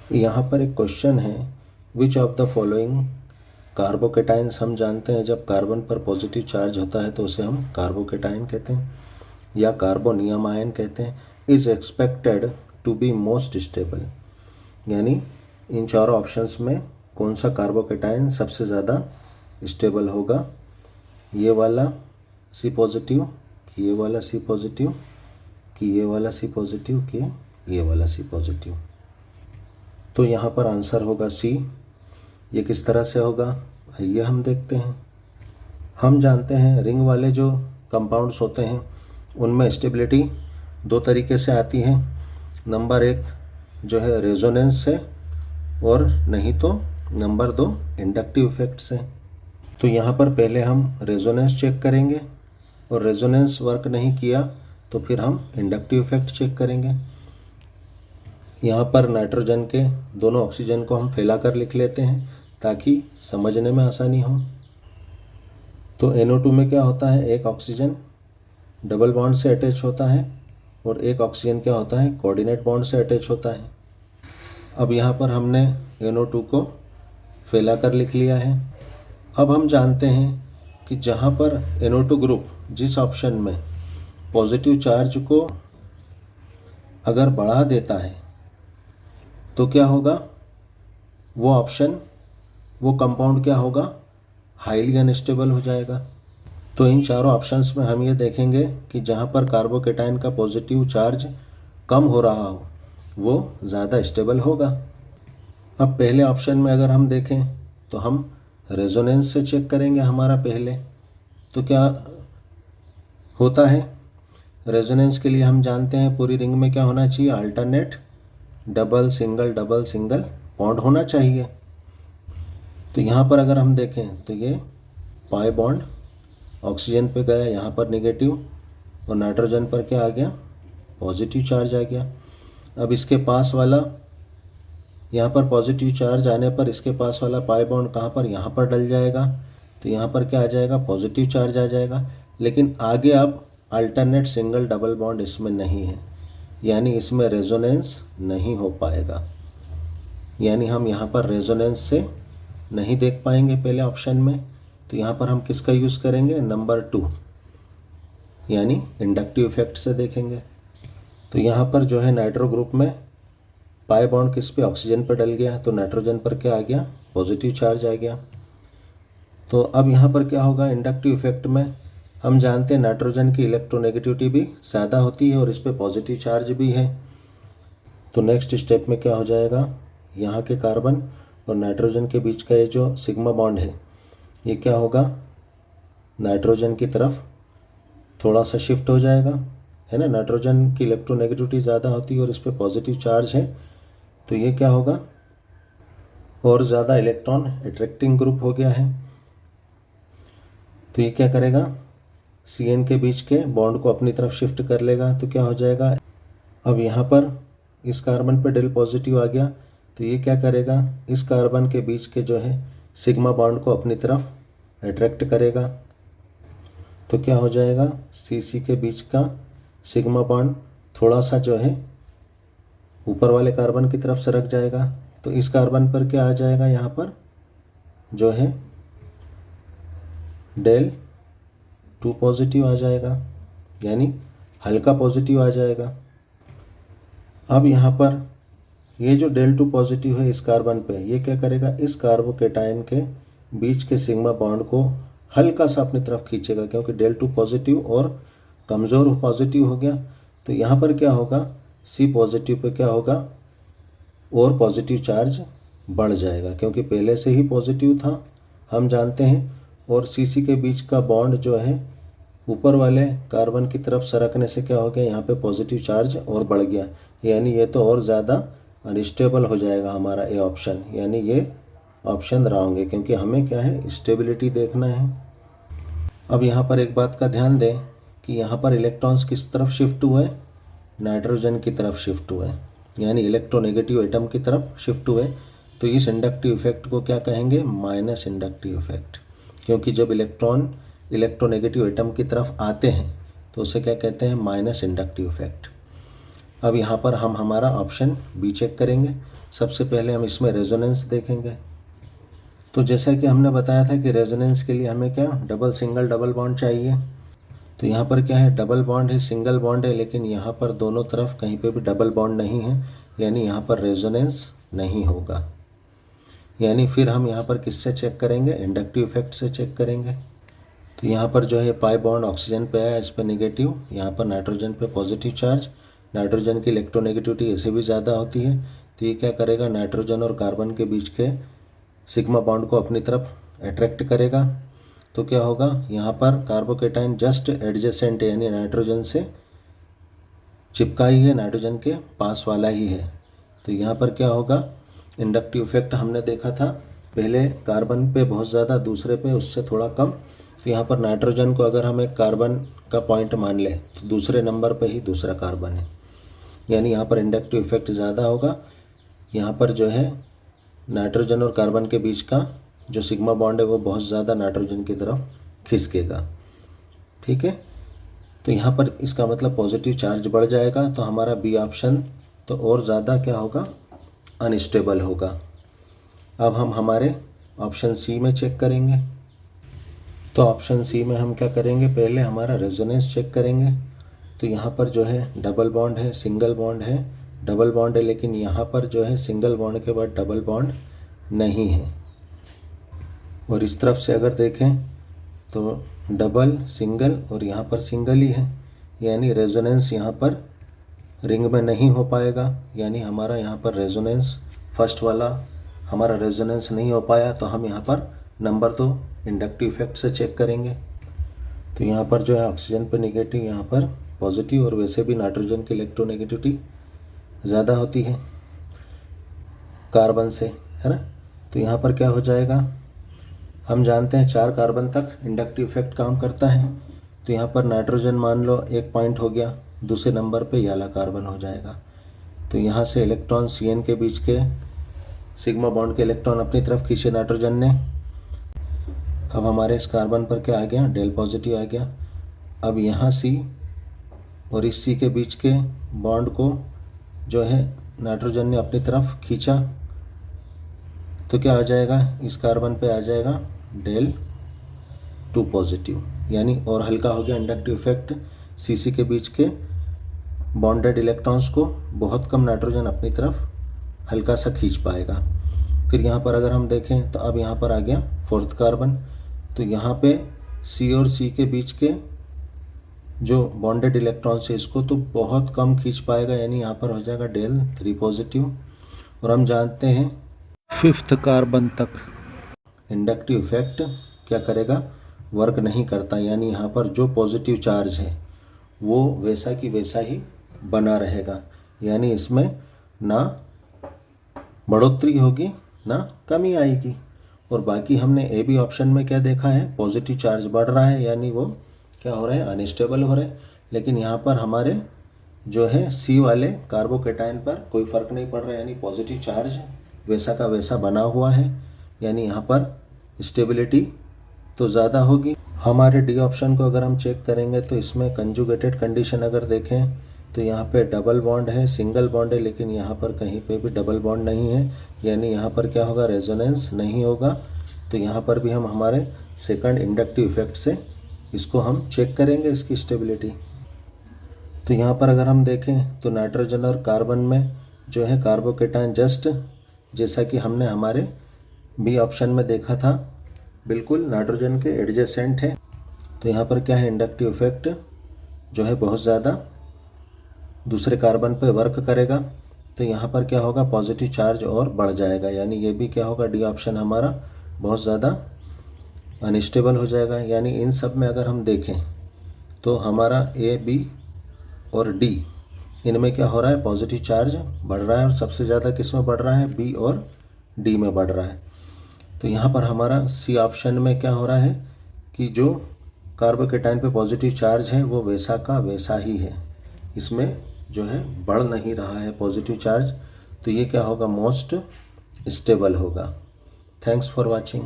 यहाँ पर एक क्वेश्चन है, which of the following carbocations, हम जानते हैं जब कार्बन पर पॉजिटिव चार्ज होता है तो उसे हम कार्बोकेटाइन कहते हैं या कार्बोनियम आयन कहते हैं, is expected to be most stable. यानी इन चारों ऑप्शंस में कौन सा कार्बोकेटाइन सबसे ज़्यादा स्टेबल होगा? ये वाला सी पॉजिटिव कि ये वाला सी पॉजिटिव कि ये वाला सी पॉजिटिव कि ये वाला सी पॉजिटिव? तो यहाँ पर आंसर होगा सी। ये किस तरह से होगा आइए हम देखते हैं। हम जानते हैं रिंग वाले जो कंपाउंड्स होते हैं उनमें स्टेबिलिटी दो तरीके से आती है। नंबर एक जो है रेजोनेंस से, और नहीं तो नंबर दो इंडक्टिव इफेक्ट से। तो यहाँ पर पहले हम रेजोनेंस चेक करेंगे और रेजोनेंस वर्क नहीं किया तो फिर हम इंडक्टिव इफेक्ट चेक करेंगे। यहाँ पर नाइट्रोजन के दोनों ऑक्सीजन को हम फैलाकर लिख लेते हैं ताकि समझने में आसानी हो। तो NO2 में क्या होता है, एक ऑक्सीजन डबल बॉन्ड से अटैच होता है और एक ऑक्सीजन क्या होता है, कोऑर्डिनेट बॉन्ड से अटैच होता है। अब यहाँ पर हमने NO2 को फैलाकर लिख लिया है। अब हम जानते हैं कि जहाँ पर NO2 ग्रुप जिस ऑप्शन में पॉजिटिव चार्ज को अगर बढ़ा देता है तो क्या होगा, वो ऑप्शन, वो कंपाउंड क्या होगा, हाईली अनस्टेबल हो जाएगा। तो इन चारों ऑप्शंस में हम ये देखेंगे कि जहाँ पर कार्बोकेटाइन का पॉजिटिव चार्ज कम हो रहा हो वो ज़्यादा स्टेबल होगा। अब पहले ऑप्शन में अगर हम देखें तो हम रेजोनेंस से चेक करेंगे हमारा पहले। तो क्या होता है, रेजोनेंस के लिए हम जानते हैं पूरी रिंग में क्या होना चाहिए, अल्टरनेट डबल सिंगल बॉन्ड होना चाहिए। तो यहाँ पर अगर हम देखें तो ये पाई बॉन्ड ऑक्सीजन पे गया, यहाँ पर नेगेटिव, और नाइट्रोजन पर क्या आ गया, पॉजिटिव चार्ज आ गया। अब इसके पास वाला, यहाँ पर पॉजिटिव चार्ज आने पर इसके पास वाला पाई बॉन्ड कहाँ पर, यहाँ पर डल जाएगा। तो यहाँ पर क्या आ जाएगा, पॉजिटिव चार्ज आ जाएगा। लेकिन आगे अब अल्टरनेट सिंगल डबल बॉन्ड इसमें नहीं है, यानी इसमें रेजोनेंस नहीं हो पाएगा। यानी हम यहाँ पर रेजोनेंस से नहीं देख पाएंगे पहले ऑप्शन में। तो यहाँ पर हम किसका यूज़ करेंगे, नंबर 2 यानी इंडक्टिव इफेक्ट से देखेंगे। तो यहाँ पर जो है नाइट्रो ग्रुप में पाई बॉन्ड किस पे, ऑक्सीजन पर डल गया, तो नाइट्रोजन पर क्या आ गया, पॉजिटिव चार्ज आ गया। तो अब यहाँ पर क्या होगा, इंडक्टिव इफेक्ट में हम जानते हैं नाइट्रोजन की इलेक्ट्रोनेगेटिविटी भी ज़्यादा होती है और इस पर पॉजिटिव चार्ज भी है। तो नेक्स्ट स्टेप में क्या हो जाएगा, यहाँ के कार्बन और नाइट्रोजन के बीच का ये जो सिग्मा बॉन्ड है ये क्या होगा, नाइट्रोजन की तरफ थोड़ा सा शिफ्ट हो जाएगा, है ना। नाइट्रोजन की इलेक्ट्रोनेगेटिविटी ज़्यादा होती है और इस पर पॉजिटिव चार्ज है, तो ये क्या होगा, और ज़्यादा इलेक्ट्रॉन अट्रैक्टिंग ग्रुप हो गया है। तो ये क्या करेगा, CN के बीच के बॉन्ड को अपनी तरफ शिफ्ट कर लेगा। तो क्या हो जाएगा, अब यहाँ पर इस कार्बन पे डेल पॉजिटिव आ गया, तो ये क्या करेगा, इस कार्बन के बीच के जो है सिग्मा बॉन्ड को अपनी तरफ अट्रैक्ट करेगा। तो क्या हो जाएगा, CC के बीच का सिग्मा बॉन्ड थोड़ा सा जो है ऊपर वाले कार्बन की तरफ सरक जाएगा। तो इस कार्बन पर क्या आ जाएगा, यहाँ पर जो है डेल 2 पॉजिटिव आ जाएगा, यानी हल्का पॉजिटिव आ जाएगा। अब यहाँ पर ये जो डेल 2 पॉजिटिव है इस कार्बन पे, ये क्या करेगा, इस कार्बोकेटाइन के बीच के सिग्मा बॉन्ड को हल्का सा अपनी तरफ खींचेगा, क्योंकि डेल 2 पॉजिटिव और कमज़ोर पॉजिटिव हो गया। तो यहाँ पर क्या होगा, C पॉजिटिव पे क्या होगा, और पॉजिटिव चार्ज बढ़ जाएगा, क्योंकि पहले से ही पॉजिटिव था हम जानते हैं। और CC के बीच का बॉन्ड जो है ऊपर वाले कार्बन की तरफ सरकने से क्या हो गया, यहाँ पे पॉजिटिव चार्ज और बढ़ गया, यानी ये तो और ज़्यादा अनस्टेबल हो जाएगा हमारा ए ऑप्शन, यानी ये ऑप्शन रॉन्ग है, क्योंकि हमें क्या है, स्टेबिलिटी देखना है। अब यहाँ पर एक बात का ध्यान दें कि यहाँ पर इलेक्ट्रॉन्स किस तरफ शिफ्ट हुए, नाइट्रोजन की तरफ शिफ्ट हुए, यानी इलेक्ट्रोनेगेटिव एटम की तरफ शिफ्ट हुए। तो इस इंडक्टिव इफेक्ट को क्या कहेंगे, माइनस इंडक्टिव इफेक्ट, क्योंकि जब इलेक्ट्रॉन इलेक्ट्रोनेगेटिव एटम की तरफ आते हैं तो उसे क्या कहते हैं, माइनस इंडक्टिव इफेक्ट। अब यहाँ पर हम हमारा ऑप्शन बी चेक करेंगे। सबसे पहले हम इसमें रेजोनेंस देखेंगे। तो जैसा कि हमने बताया था कि रेजोनेंस के लिए हमें क्या डबल सिंगल डबल बॉन्ड चाहिए। तो यहाँ पर क्या है, डबल बॉन्ड है, सिंगल बॉन्ड है, लेकिन यहाँ पर दोनों तरफ कहीं पे भी डबल बॉन्ड नहीं है, यानी यहाँ पर रेजोनेंस नहीं होगा। यानी फिर हम यहाँ पर किससे चेक करेंगे, इंडक्टिव इफेक्ट से चेक करेंगे। तो यहाँ पर जो है पाई बॉन्ड ऑक्सीजन पे आया, इस पर नेगेटिव, यहाँ पर नाइट्रोजन पे पॉजिटिव चार्ज। नाइट्रोजन की इलेक्ट्रोनेगेटिविटी ऐसे भी ज़्यादा होती है, तो ये क्या करेगा, नाइट्रोजन और कार्बन के बीच के सिग्मा बॉन्ड को अपनी तरफ अट्रैक्ट करेगा। तो क्या होगा, यहाँ पर कार्बोकेटाइन जस्ट एडजेसेंट है, यानी नाइट्रोजन से चिपका ही है, नाइट्रोजन के पास वाला ही है। तो यहाँ पर क्या होगा, इंडक्टिव इफेक्ट हमने देखा था, पहले कार्बन पे बहुत ज़्यादा, दूसरे पे उससे थोड़ा कम। तो यहाँ पर नाइट्रोजन को अगर हम एक कार्बन का पॉइंट मान लें तो दूसरे नंबर पे ही दूसरा कार्बन है, यानी यहाँ पर इंडक्टिव इफेक्ट ज़्यादा होगा। यहाँ पर जो है नाइट्रोजन और कार्बन के बीच का जो सिग्मा बॉन्ड है वो बहुत ज़्यादा नाइट्रोजन की तरफ खिसकेगा। ठीक है, तो यहाँ पर इसका मतलब पॉजिटिव चार्ज बढ़ जाएगा, तो हमारा बी ऑप्शन तो और ज़्यादा क्या होगा, अनस्टेबल होगा। अब हम हमारे ऑप्शन सी में चेक करेंगे। तो ऑप्शन सी में हम क्या करेंगे, पहले हमारा रेजोनेंस चेक करेंगे। तो यहाँ पर जो है डबल बॉन्ड है, सिंगल बॉन्ड है, डबल बॉन्ड है, लेकिन यहाँ पर जो है सिंगल बॉन्ड के बाद डबल बॉन्ड नहीं है। और इस तरफ से अगर देखें तो डबल, सिंगल और यहाँ पर सिंगल ही है, यानी रेजोनेंस यहाँ पर रिंग में नहीं हो पाएगा, यानी हमारा यहाँ पर रेजोनेंस फर्स्ट वाला हमारा रेजोनेंस नहीं हो पाया। तो हम यहाँ पर नंबर 2 इंडक्टिव इफेक्ट से चेक करेंगे। तो यहाँ पर जो है ऑक्सीजन पे नेगेटिव, यहाँ पर पॉजिटिव, और वैसे भी नाइट्रोजन की इलेक्ट्रोनेगेटिविटी ज़्यादा होती है कार्बन से, है ना। तो यहाँ पर क्या हो जाएगा, हम जानते हैं 4 कार्बन तक इंडक्टिव इफेक्ट काम करता है। तो यहाँ पर नाइट्रोजन मान लो 1 पॉइंट हो गया, दूसरे नंबर पे ये वाला कार्बन हो जाएगा। तो यहाँ से इलेक्ट्रॉन CN के बीच के सिग्मा बॉन्ड के इलेक्ट्रॉन अपनी तरफ खींचे नाइट्रोजन ने। अब हमारे इस कार्बन पर क्या आ गया, डेल पॉजिटिव आ गया। अब यहाँ C और इस C के बीच के बॉन्ड को जो है नाइट्रोजन ने अपनी तरफ खींचा, तो क्या आ जाएगा, इस कार्बन पे आ जाएगा डेल 2 पॉजिटिव, यानी और हल्का हो गया इंडक्टिव इफेक्ट। CC के बीच के बॉन्डेड इलेक्ट्रॉन्स को बहुत कम नाइट्रोजन अपनी तरफ हल्का सा खींच पाएगा। फिर यहाँ पर अगर हम देखें तो अब यहाँ पर आ गया 4th कार्बन। तो यहाँ पे C और C के बीच के जो बॉन्डेड इलेक्ट्रॉन्स है इसको तो बहुत कम खींच पाएगा, यानी यहाँ पर हो जाएगा डेल 3 पॉजिटिव। और हम जानते हैं 5th कार्बन तक इंडक्टिव इफेक्ट क्या करेगा, वर्क नहीं करता, यानी यहाँ पर जो पॉजिटिव चार्ज है वो वैसा की वैसा ही बना रहेगा, यानी इसमें ना बढ़ोतरी होगी ना कमी आएगी। और बाकी हमने ए बी ऑप्शन में क्या देखा है, पॉजिटिव चार्ज बढ़ रहा है, यानी वो क्या हो रहे हैं, अनस्टेबल हो रहे हैं। लेकिन यहाँ पर हमारे जो है सी वाले कार्बोकेटाइन पर कोई फ़र्क नहीं पड़ रहा है, यानी पॉजिटिव चार्ज वैसा का वैसा बना हुआ है, यानी यहाँ पर स्टेबिलिटी तो ज़्यादा होगी। हमारे डी ऑप्शन को अगर हम चेक करेंगे तो इसमें कंजुगेटेड कंडीशन अगर देखें तो यहाँ पे डबल बॉन्ड है, सिंगल बॉन्ड है, लेकिन यहाँ पर कहीं पे भी डबल बॉन्ड नहीं है, यानी यहाँ पर क्या होगा, रेजोनेंस नहीं होगा। तो यहाँ पर भी हम हमारे सेकंड इंडक्टिव इफेक्ट से इसको हम चेक करेंगे, इसकी स्टेबिलिटी। तो यहाँ पर अगर हम देखें तो नाइट्रोजन और कार्बन में जो है कार्बोकेटाइन जस्ट जैसा कि हमने हमारे बी ऑप्शन में देखा था, बिल्कुल नाइट्रोजन के एडजेसेंट है। तो यहाँ पर क्या है, इंडक्टिव इफेक्ट जो है बहुत ज़्यादा दूसरे कार्बन पे वर्क करेगा। तो यहाँ पर क्या होगा, पॉजिटिव चार्ज और बढ़ जाएगा, यानी ये भी क्या होगा, डी ऑप्शन हमारा बहुत ज़्यादा अनस्टेबल हो जाएगा। यानी इन सब में अगर हम देखें तो हमारा ए बी और डी इनमें क्या हो रहा है, पॉजिटिव चार्ज बढ़ रहा है, और सबसे ज़्यादा किस में बढ़ रहा है, बी और डी में बढ़ रहा है। तो यहाँ पर हमारा सी ऑप्शन में क्या हो रहा है कि जो कार्बोकेटाइन पे पॉजिटिव चार्ज है वो वैसा का वैसा ही है, इसमें जो है बढ़ नहीं रहा है पॉजिटिव चार्ज। तो ये क्या होगा, मोस्ट स्टेबल होगा। Thanks for watching.